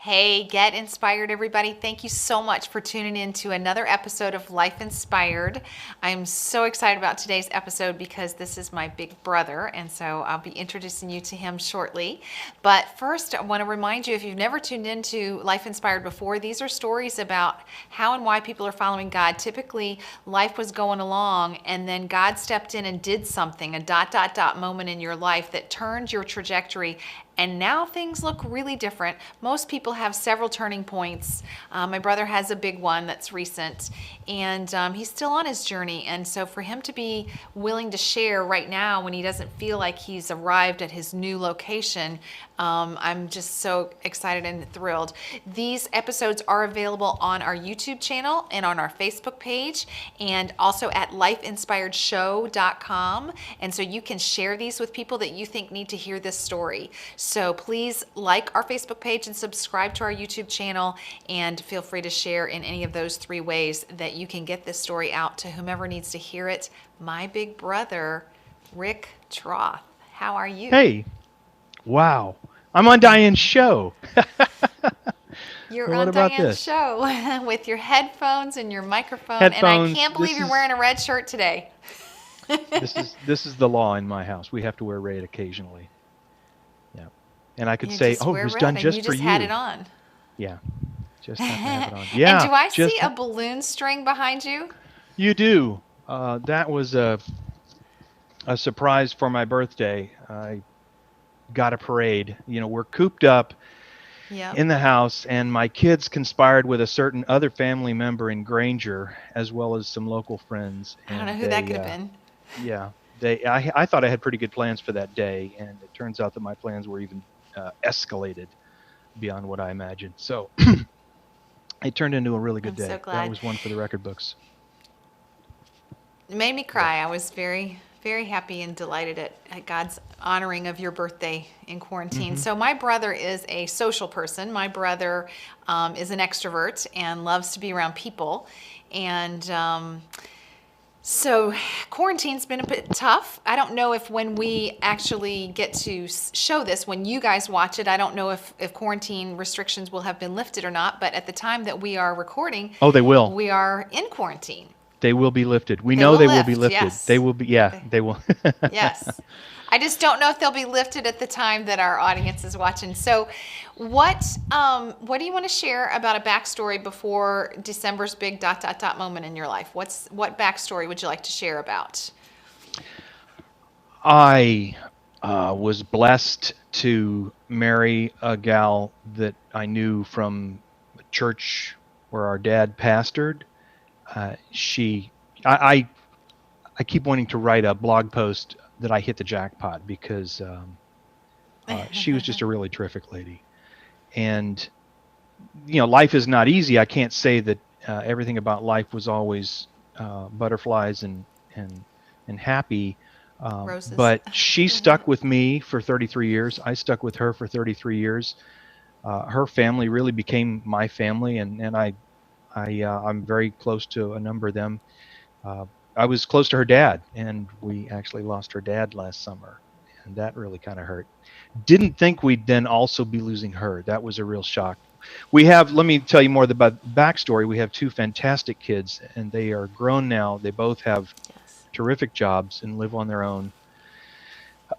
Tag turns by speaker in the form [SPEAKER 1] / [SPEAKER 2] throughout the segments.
[SPEAKER 1] Hey, get inspired, everybody. Thank you so much for tuning in to another episode of Life Inspired. I'm so excited about today's episode because this is my big brother, and so I'll be introducing you to him shortly. But first, I want to remind you, if you've never tuned into Life Inspired before, these are stories about how and why people are following God. Typically, life was going along, and then God stepped in and did something, a ... moment in your life that turned your trajectory, and now things look really different. Most people have several turning points. My brother has a big one that's recent, and he's still on his journey. And so for him to be willing to share right now when he doesn't feel like he's arrived at his new location, I'm just so excited and thrilled. These episodes are available on our YouTube channel and on our Facebook page, and also at lifeinspiredshow.com. And so you can share these with people that you think need to hear this story. So please like our Facebook page and subscribe to our YouTube channel, and feel free to share in any of those three ways that you can get this story out to whomever needs to hear it. My big brother, Rick Troth. How are you?
[SPEAKER 2] Hey, wow. I'm on Diane's show.
[SPEAKER 1] You're
[SPEAKER 2] Well, what
[SPEAKER 1] on
[SPEAKER 2] about
[SPEAKER 1] Diane's
[SPEAKER 2] this?
[SPEAKER 1] show with your headphones and your microphone, and I
[SPEAKER 2] Headphones.
[SPEAKER 1] can't believe
[SPEAKER 2] This
[SPEAKER 1] you're
[SPEAKER 2] is
[SPEAKER 1] wearing a red shirt today.
[SPEAKER 2] this is the law in my house. We have to wear red occasionally. Yeah. And I could
[SPEAKER 1] You
[SPEAKER 2] say,
[SPEAKER 1] just
[SPEAKER 2] "Oh, it
[SPEAKER 1] wear
[SPEAKER 2] was
[SPEAKER 1] red,
[SPEAKER 2] done
[SPEAKER 1] and you
[SPEAKER 2] just for
[SPEAKER 1] just had it
[SPEAKER 2] you."
[SPEAKER 1] on.
[SPEAKER 2] Yeah. Just have to have it on.
[SPEAKER 1] And
[SPEAKER 2] Yeah,
[SPEAKER 1] do I see
[SPEAKER 2] just
[SPEAKER 1] a balloon string behind you?
[SPEAKER 2] you do. That was a surprise for my birthday. I got a parade. We're cooped up
[SPEAKER 1] Yep.
[SPEAKER 2] in the house, and my kids conspired with a certain other family member in Granger, as well as some local friends,
[SPEAKER 1] I don't know
[SPEAKER 2] and
[SPEAKER 1] who that could have been.
[SPEAKER 2] yeah, I thought I had pretty good plans for that day, and it turns out that my plans were even escalated beyond what I imagined. So it turned into a really good
[SPEAKER 1] I'm so
[SPEAKER 2] day. That
[SPEAKER 1] glad.
[SPEAKER 2] was one for the record books.
[SPEAKER 1] It made me
[SPEAKER 2] Yeah.
[SPEAKER 1] cry. I was very, very happy and delighted at God's honoring of your birthday in quarantine.
[SPEAKER 2] Hmm.
[SPEAKER 1] So, my brother is a social person. My brother is an extrovert and loves to be around people. And so, quarantine's been a bit tough. I don't know if when we actually get to show this, when you guys watch it, I don't know if quarantine restrictions will have been lifted or not. But at the time that we are recording,
[SPEAKER 2] Oh, they will.
[SPEAKER 1] we are in quarantine.
[SPEAKER 2] They will be lifted. We
[SPEAKER 1] They
[SPEAKER 2] know
[SPEAKER 1] will
[SPEAKER 2] they will be
[SPEAKER 1] lift,
[SPEAKER 2] lifted. They
[SPEAKER 1] yes.
[SPEAKER 2] will be. Yeah,
[SPEAKER 1] They,
[SPEAKER 2] they will.
[SPEAKER 1] yes. I just don't know if they'll be lifted at the time that our audience is watching. So, what do you want to share about a backstory before December's big ... moment in your life? What backstory would you like to share about?
[SPEAKER 2] I was blessed to marry a gal that I knew from a church where our dad pastored. She, I, I keep wanting to write a blog post that I hit the jackpot because she was just a really terrific lady. And life is not easy. I can't say that everything about life was always butterflies and happy.
[SPEAKER 1] Roses.
[SPEAKER 2] But she stuck with me for 33 years. I stuck with her for 33 years. Her family really became my family, and I'm very close to a number of them. Uh, I was close to her dad, and we actually lost her dad last summer, and that really kind of hurt. Didn't think we'd then also be losing her. That was a real shock. Let me tell you more about the backstory. We have two fantastic kids, and they are grown now. They both have
[SPEAKER 1] Yes.
[SPEAKER 2] terrific jobs and live on their own.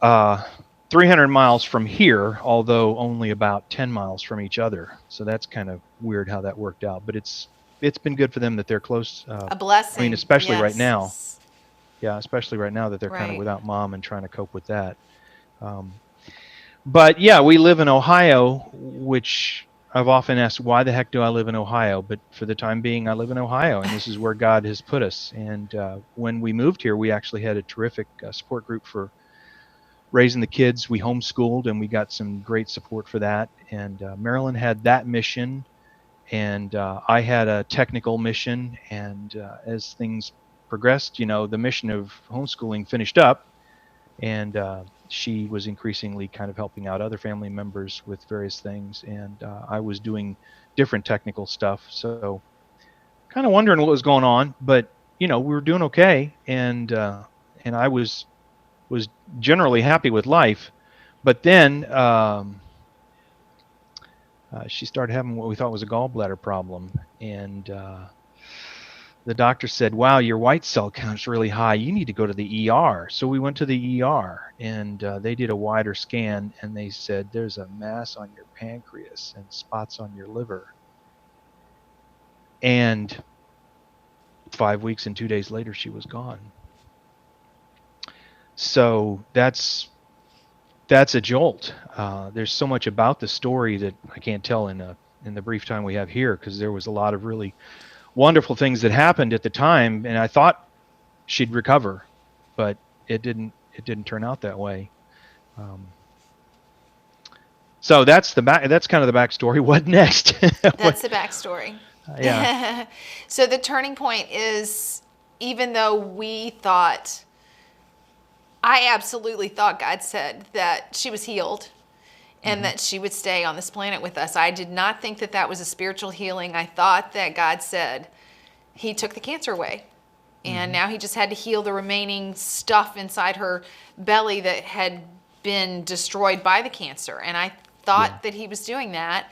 [SPEAKER 2] Uh, 300 miles from here, although only about 10 miles from each other. So that's kind of weird how that worked out. But it's been good for them that they're close.
[SPEAKER 1] A
[SPEAKER 2] I mean,
[SPEAKER 1] blessing.
[SPEAKER 2] especially right now.
[SPEAKER 1] Yes.
[SPEAKER 2] Yeah, especially right now that they're kind of
[SPEAKER 1] Right.
[SPEAKER 2] without mom and trying to cope with that. Um, but yeah, we live in Ohio, which I've often asked, why the heck do I live in Ohio? But for the time being, I live in Ohio, and this is where God has put us. And when we moved here, we actually had a terrific support group for raising the kids. We homeschooled, and we got some great support for that. And Marilyn had that mission, and I had a technical mission. And as things progressed, the mission of homeschooling finished up, and she was increasingly kind of helping out other family members with various things, and I was doing different technical stuff. So kind of wondering what was going on, but we were doing okay, and I was generally happy with life. But then she started having what we thought was a gallbladder problem, and the doctor said, "Wow, your white cell count's really high. You need to go to the ER." So we went to the ER, and they did a wider scan, and they said, "There's a mass on your pancreas and spots on your liver." And 5 weeks and 2 days later, she was gone. So that's a jolt. There's so much about the story that I can't tell in the brief time we have here, because there was a lot of really wonderful things that happened at the time, and I thought she'd recover, but it didn't turn out that way. So that's kind of the backstory. What next?
[SPEAKER 1] That's the backstory.
[SPEAKER 2] Yeah.
[SPEAKER 1] So the turning point is, even though I absolutely thought God said that she was healed and that she would stay on this planet with us. I did not think that that was a spiritual healing. I thought that God said he took the cancer away, and now he just had to heal the remaining stuff inside her belly that had been destroyed by the cancer. And I thought that he was doing that,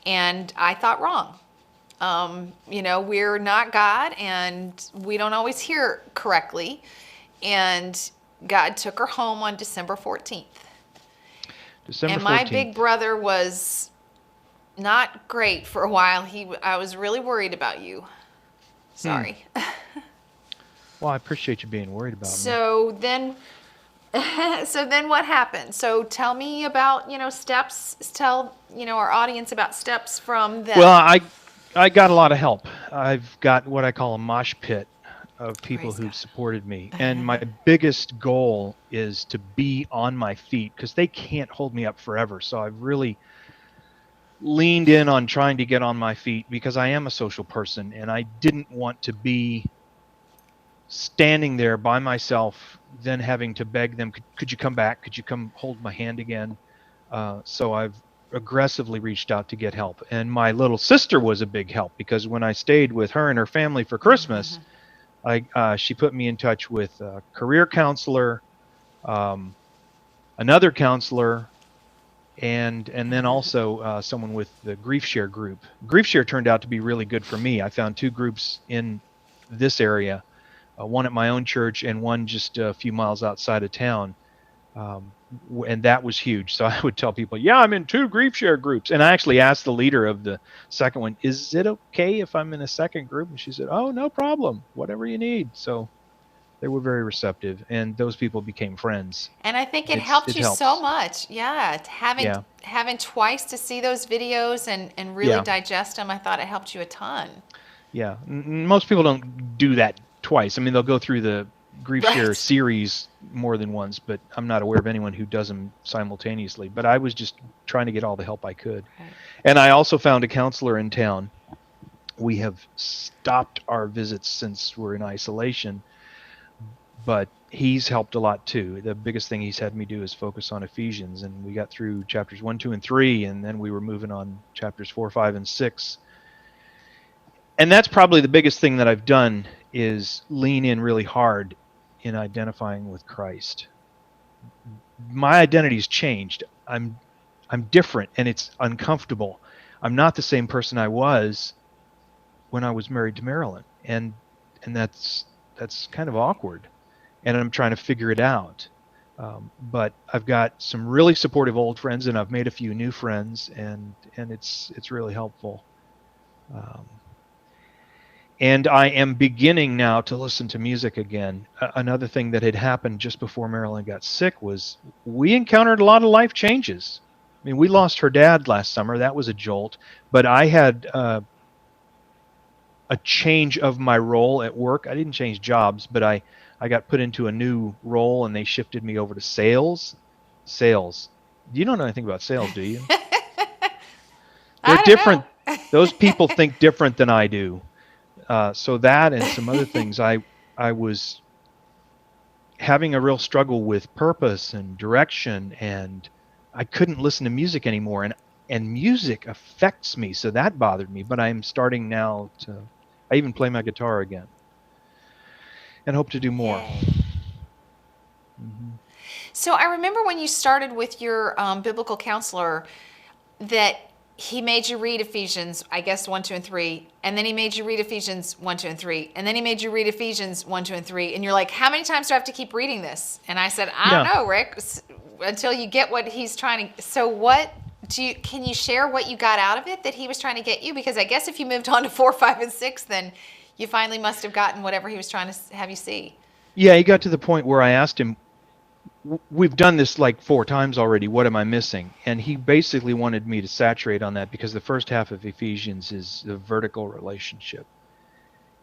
[SPEAKER 1] and I thought wrong. We're not God, and we don't always hear correctly. And God took her home on December 14th.
[SPEAKER 2] December 14th.
[SPEAKER 1] And my big brother was not great for a while. I was really worried about you. Sorry.
[SPEAKER 2] Well, I appreciate you being worried about me.
[SPEAKER 1] So then what happened? So tell me about, steps. Tell, our audience about steps from that.
[SPEAKER 2] Well, I got a lot of help. I've got what I call a mosh pit of people who've supported me. And my biggest goal is to be on my feet, because they can't hold me up forever. So I've really leaned in on trying to get on my feet, because I am a social person, and I didn't want to be standing there by myself, then having to beg them, could you come back? Could you come hold my hand again? So I've aggressively reached out to get help. And my little sister was a big help, because when I stayed with her and her family for Christmas, she put me in touch with a career counselor, another counselor, and then also someone with the Grief Share group. Grief Share turned out to be really good for me. I found 2 groups in this area, one at my own church and one just a few miles outside of town. And that was huge. So I would tell people, yeah, I'm in 2 Grief Share groups. And I actually asked the leader of the second one, is it okay if I'm in a second group? And she said, oh, no problem, whatever you need. So they were very receptive, and those people became friends.
[SPEAKER 1] And I think it helped you so much. Yeah. Having twice to see those videos and really digest them, I thought it helped you a ton.
[SPEAKER 2] Yeah. Most people don't do that twice. I mean, they'll go through the Grief Share series more than once, but I'm not aware of anyone who does them simultaneously. But I was just trying to get all the help I could. Right. And I also found a counselor in town. We have stopped our visits since we're in isolation, but he's helped a lot too. The biggest thing he's had me do is focus on Ephesians, and we got through chapters 1, 2, and 3, and then we were moving on chapters 4, 5, and 6. And that's probably the biggest thing that I've done, is lean in really hard in identifying with Christ. My identity's changed. I'm different, and it's uncomfortable. I'm not the same person I was when I was married to Marilyn, and that's kind of awkward, and I'm trying to figure it out. But I've got some really supportive old friends, and I've made a few new friends, and it's really helpful. And I am beginning now to listen to music again. Another thing that had happened just before Marilyn got sick was we encountered a lot of life changes. I mean, we lost her dad last summer. That was a jolt. But I had a change of my role at work. I didn't change jobs, but I got put into a new role, and they shifted me over to sales. Sales. You don't know anything about sales, do you? They're different. Those people think different than I do. So that and some other things, I was having a real struggle with purpose and direction, and I couldn't listen to music anymore, and music affects me, so that bothered me. But I'm starting now I even play my guitar again, and hope to do more. Mm-hmm.
[SPEAKER 1] So I remember when you started with your biblical counselor that he made you read Ephesians, I guess 1, 2, and 3, and then he made you read Ephesians 1, 2, and 3, and then he made you read Ephesians 1, 2, and 3, and you're like, how many times do I have to keep reading this? And I said, I don't
[SPEAKER 2] Yeah.
[SPEAKER 1] know, Rick, until you get what he's trying to. So what can you share what you got out of it that he was trying to get you? Because I guess if you moved on to 4, 5, and 6, then you finally must have gotten whatever he was trying to have you see.
[SPEAKER 2] Yeah, he got to the point where I asked him, we've done this like 4 times already. What am I missing? And he basically wanted me to saturate on that because the first half of Ephesians is the vertical relationship.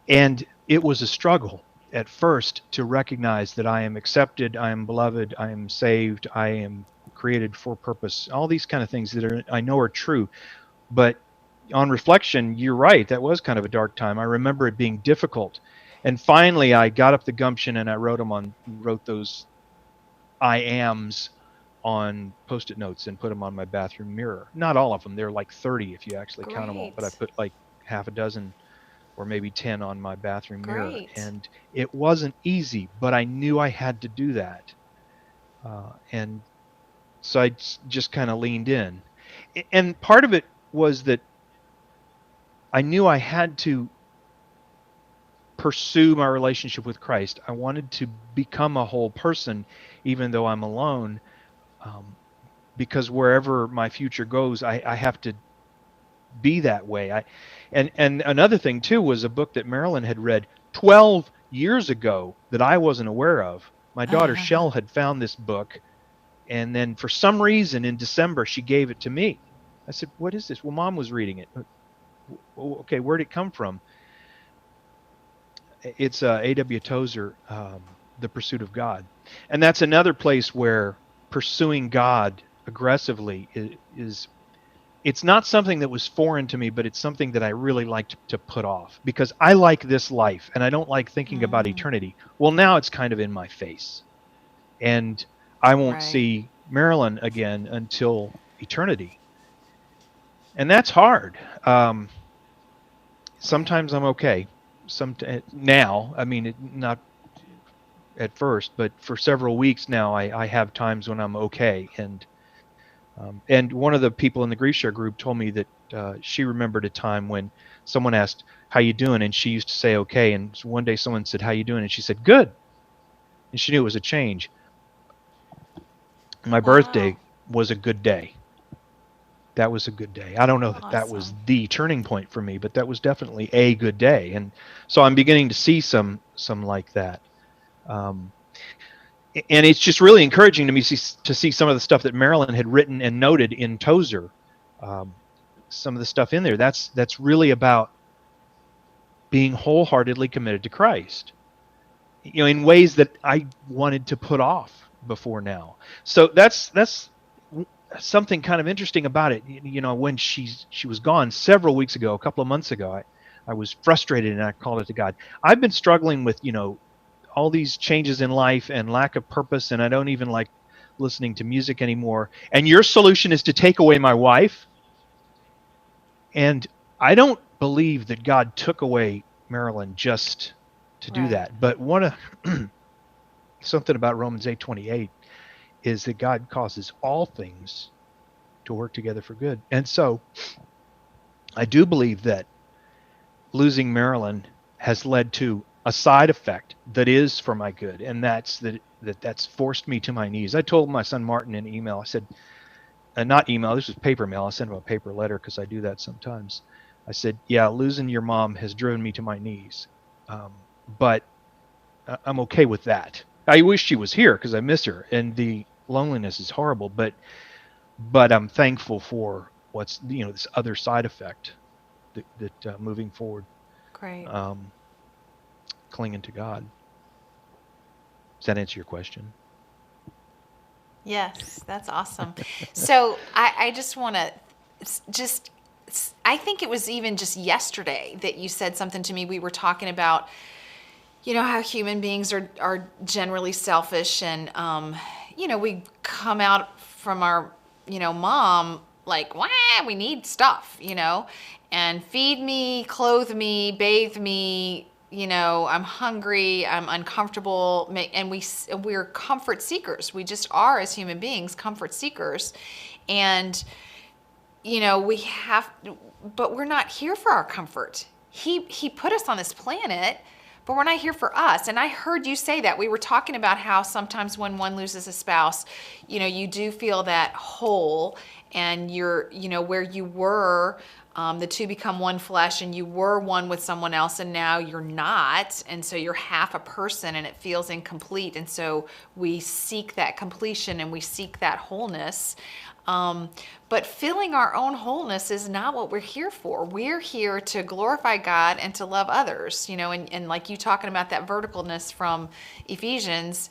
[SPEAKER 2] And it was a struggle at first to recognize that I am accepted, I am beloved, I am saved, I am created for purpose. All these kind of things that I know are true. But on reflection, you're right. That was kind of a dark time. I remember it being difficult. And finally, I got up the gumption and I wrote those I ams on Post-it notes and put them on my bathroom mirror. Not all of them. There are like 30 if you actually count them all. But I put like half a dozen or maybe 10 on my bathroom mirror. And it wasn't easy, but I knew I had to do that. And so I just kind of leaned in. And part of it was that I knew I had to pursue my relationship with Christ. I wanted to become a whole person, even though I'm alone, because wherever my future goes, I have to be that way. And another thing too was a book that Marilyn had read 12 years ago that I wasn't aware of. My daughter Shell had found this book, and then for some reason in December she gave it to me. I said, "What is this?" Well, Mom was reading it. Okay, where'd it come from? It's A.W. Tozer, The Pursuit of God. And that's another place where pursuing God aggressively is it's not something that was foreign to me, but it's something that I really like to put off because I like this life and I don't like thinking about eternity. Well, now it's kind of in my face. And I won't see Marilyn again until eternity. And that's hard. Sometimes I'm okay. Now, I mean, not at first, but for several weeks now, I have times when I'm okay. And one of the people in the grief share group told me that she remembered a time when someone asked, "How you doing?" And she used to say, "Okay." And so one day someone said, "How you doing?" And she said, "Good." And she knew it was a change. My birthday was a good day. That was a good day. I don't know that that was the turning point for me, but that was definitely a good day. And so I'm beginning to see some like that. And it's just really encouraging to me to see some of the stuff that Marilyn had written and noted in Tozer. Some of the stuff in there, that's really about being wholeheartedly committed to Christ, in ways that I wanted to put off before now. So that's something kind of interesting about it. When she was gone several weeks ago, a couple of months ago, I was frustrated and I called it to God. I've been struggling with, all these changes in life and lack of purpose, and I don't even like listening to music anymore. And your solution is to take away my wife? And I don't believe that God took away Marilyn just to do that. But something about Romans 8:28 is that God causes all things to work together for good. And so I do believe that losing Marilyn has led to a side effect that is for my good, and that's forced me to my knees. I told my son Martin in an email, I said, not email, this was paper mail, I sent him a paper letter because I do that sometimes. I said, yeah, losing your mom has driven me to my knees, but I'm okay with that. I wish she was here because I miss her, and the loneliness is horrible, but I'm thankful for what's this other side effect that moving forward.
[SPEAKER 1] Great.
[SPEAKER 2] Clinging to God. Does that answer your question?
[SPEAKER 1] Yes, that's awesome. So I just want to I think it was even just yesterday that you said something to me. We were talking about, how human beings are generally selfish, and we come out from our mom like, wah, we need stuff, and feed me, clothe me, bathe me. I'm hungry, I'm uncomfortable, and we're comfort seekers. We just are, as human beings, comfort seekers. And we have, but we're not here for our comfort. He put us on this planet, but we're not here for us. And I heard you say that. We were talking about how sometimes when one loses a spouse, you do feel that hole, and you're, where you were, the two become one flesh, and you were one with someone else, and now you're not. And so you're half a person, and it feels incomplete. And so we seek that completion, and we seek that wholeness. But filling our own wholeness is not what we're here for. We're here to glorify God and to love others, and like you talking about that verticalness from Ephesians,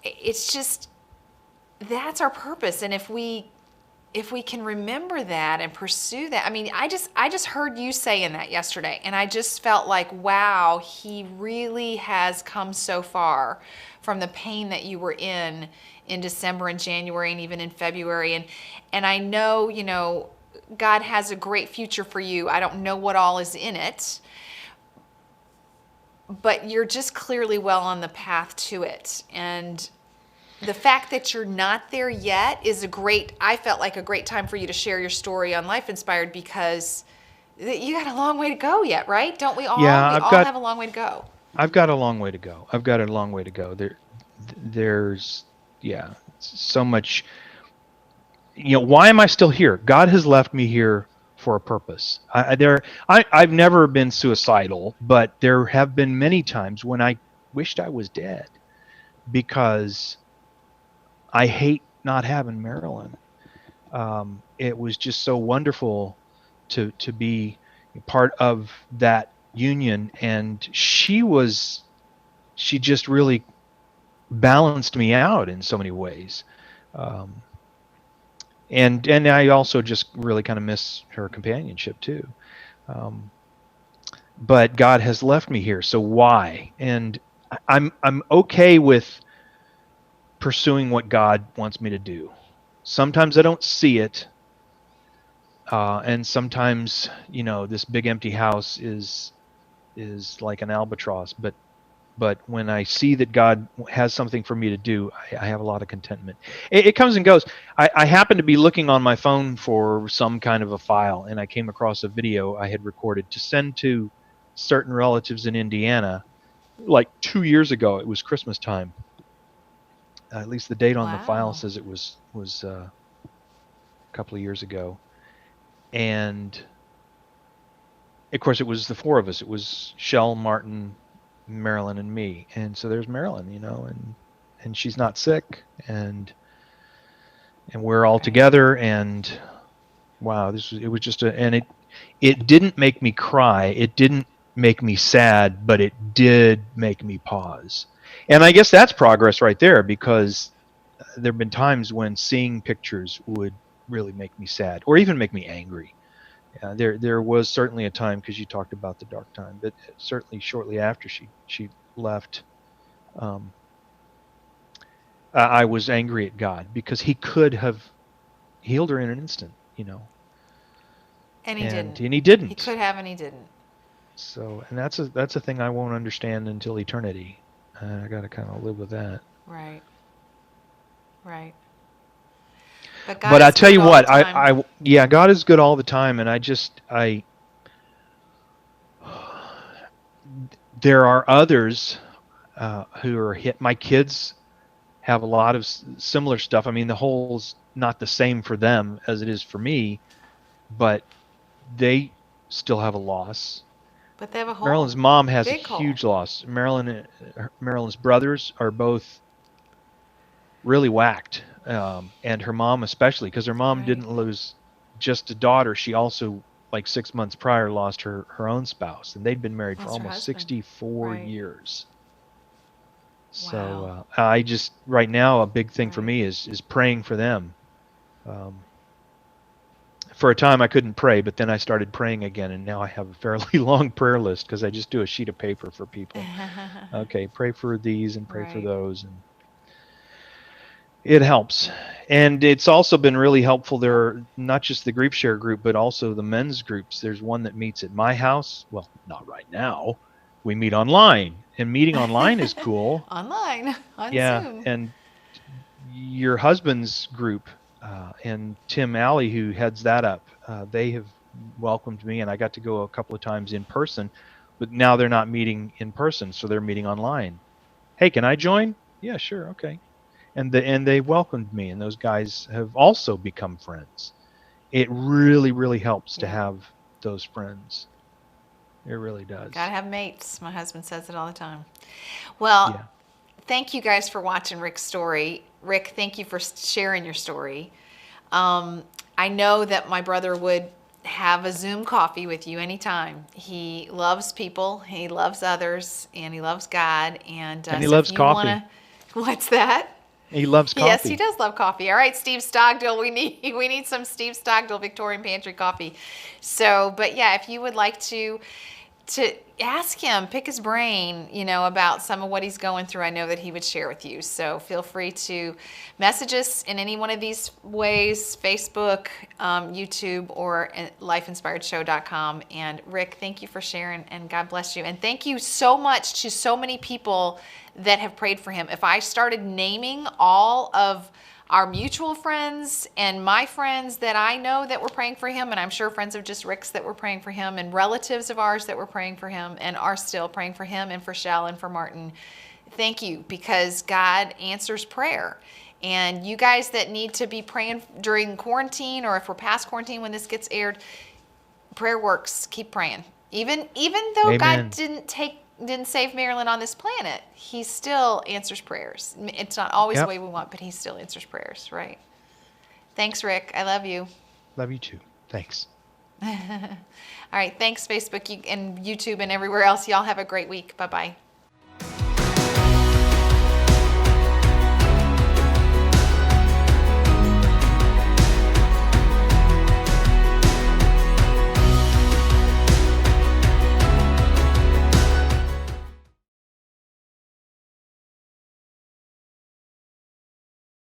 [SPEAKER 1] it's just, that's our purpose. And if we can remember that and pursue that, I mean, I just heard you saying that yesterday, and I just felt like, wow, he really has come so far from the pain that you were in December and January and even in February. And I know, God has a great future for you. I don't know what all is in it, but you're just clearly well on the path to it. And the fact that you're not there yet is I felt like a great time for you to share your story on Life Inspired, because you got a long way to go yet, right? Don't we all?
[SPEAKER 2] Yeah,
[SPEAKER 1] we all have a long way to go.
[SPEAKER 2] I've got a long way to go. There's so much. Why am I still here? God has left me here for a purpose. I've never been suicidal, but there have been many times when I wished I was dead, because I hate not having Marilyn. It was just so wonderful to be part of that union, and she just really balanced me out in so many ways. And I also just really kind of miss her companionship too. But God has left me here, so why? And I'm okay with pursuing what God wants me to do. Sometimes I don't see it, and sometimes this big empty house is like an albatross. But when I see that God has something for me to do, I have a lot of contentment. It comes and goes. I happened to be looking on my phone for some kind of a file, and I came across a video I had recorded to send to certain relatives in Indiana like 2 years ago. It was Christmas time. At least the date on the file says it was a couple of years ago. And of course, it was the four of us. It was Shell, Martin, Marilyn, and me. And so there's Marilyn, and she's not sick, and we're all together. And wow, it was just and it didn't make me cry. It didn't make me sad, but it did make me pause. And I guess that's progress right there, because there have been times when seeing pictures would really make me sad, or even make me angry. There was certainly a time, because you talked about the dark time, but certainly shortly after she left, I was angry at God, because he could have healed her in an instant,
[SPEAKER 1] And he didn't.
[SPEAKER 2] And he didn't.
[SPEAKER 1] He could have, and he didn't.
[SPEAKER 2] So, and that's a thing I won't understand until eternity. I got to kind of live with that.
[SPEAKER 1] Right.
[SPEAKER 2] But I tell you what, God is good all the time, and there are others who are hit. My kids have a lot of similar stuff. I mean, the hole's not the same for them as it is for me, but they still have a loss.
[SPEAKER 1] But they have a hole.
[SPEAKER 2] Marilyn's mom has a
[SPEAKER 1] hole.
[SPEAKER 2] Huge loss. Marilyn's brothers are both really whacked, and her mom especially, because her mom didn't lose just a daughter. She also, like 6 months prior, lost her own spouse, and they'd been married for almost 64 years. So I just, right now, a big thing for me is praying for them. For a time I couldn't pray, but then I started praying again, and now I have a fairly long prayer list, because I just do a sheet of paper for people. Okay, pray for these and pray for those, and it helps. And it's also been really helpful. There are not just the Grief Share group, but also the men's groups. There's one that meets at my house. Well, not right now. We meet online, and meeting online is cool.
[SPEAKER 1] On Zoom.
[SPEAKER 2] And your husband's group and Tim Alley, who heads that up, they have welcomed me, and I got to go a couple of times in person. But now they're not meeting in person, so they're meeting online. Hey, can I join? Yeah, sure, okay. And they welcomed me, and those guys have also become friends. It really, really helps to
[SPEAKER 1] Yeah.
[SPEAKER 2] have those friends. It really does.
[SPEAKER 1] Gotta have mates. My husband says it all the time. Well,
[SPEAKER 2] Yeah.
[SPEAKER 1] thank you guys for watching Rick's story. Rick, thank you for sharing your story. I know that my brother would have a Zoom coffee with you anytime. He loves people, he loves others, and he loves God. And
[SPEAKER 2] And he
[SPEAKER 1] so if
[SPEAKER 2] loves
[SPEAKER 1] you want
[SPEAKER 2] coffee.
[SPEAKER 1] to, what's that?
[SPEAKER 2] He loves
[SPEAKER 1] Yes, he
[SPEAKER 2] coffee.
[SPEAKER 1] does love coffee. All right, Steve Stogdill, we need some Steve Stogdill Victorian Pantry coffee. So, but yeah, if you would like to ask him, pick his brain, about some of what he's going through, I know that he would share with you. So feel free to message us in any one of these ways, Facebook, YouTube, or lifeinspiredshow.com. And Rick, thank you for sharing, and God bless you. And thank you so much to so many people that have prayed for him. If I started naming all of our mutual friends and my friends that I know that were praying for him, and I'm sure friends of just Rick's that were praying for him, and relatives of ours that were praying for him and are still praying for him, and for Shell and for Martin. Thank you, because God answers prayer. And you guys that need to be praying during quarantine, or if we're past quarantine when this gets aired, prayer works. Keep praying. Even though God
[SPEAKER 2] Amen.
[SPEAKER 1] didn't save Marilyn on this planet, he still answers prayers. It's not always the
[SPEAKER 2] Yep.
[SPEAKER 1] way we want, but he still answers prayers, right? Thanks, Rick. I love you.
[SPEAKER 2] Love you too. Thanks.
[SPEAKER 1] All right. Thanks, Facebook and YouTube and everywhere else. Y'all have a great week. Bye-bye.